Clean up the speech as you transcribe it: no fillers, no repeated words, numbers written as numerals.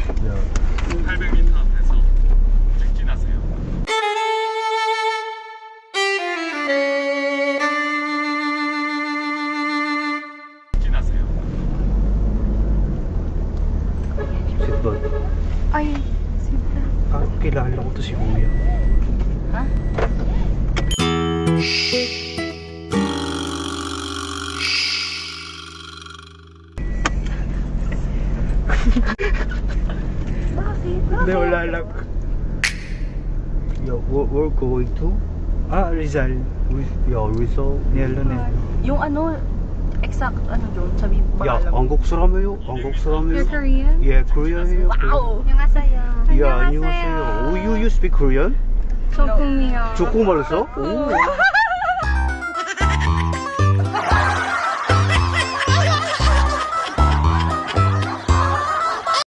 800m 앞에서 직진하세요. 직진하세요. Sitbag. Ay, sita. Ah, kilala ko to si Kuya. Ha? Bakit? Hindi, wala lang. Yo, we're going to? Rizal. Rizal. Nelo na. Yung ano, exact ano doon, sabi mo Yeah, alam. 한국 사람이에요. 한국 사람이에요. You're Korean? Yeah, Korean이에요. Wow! 안녕하세요. Yeah, 안녕하세요. Oh, you speak Korean? 조금이요. 조금말로 써? 오.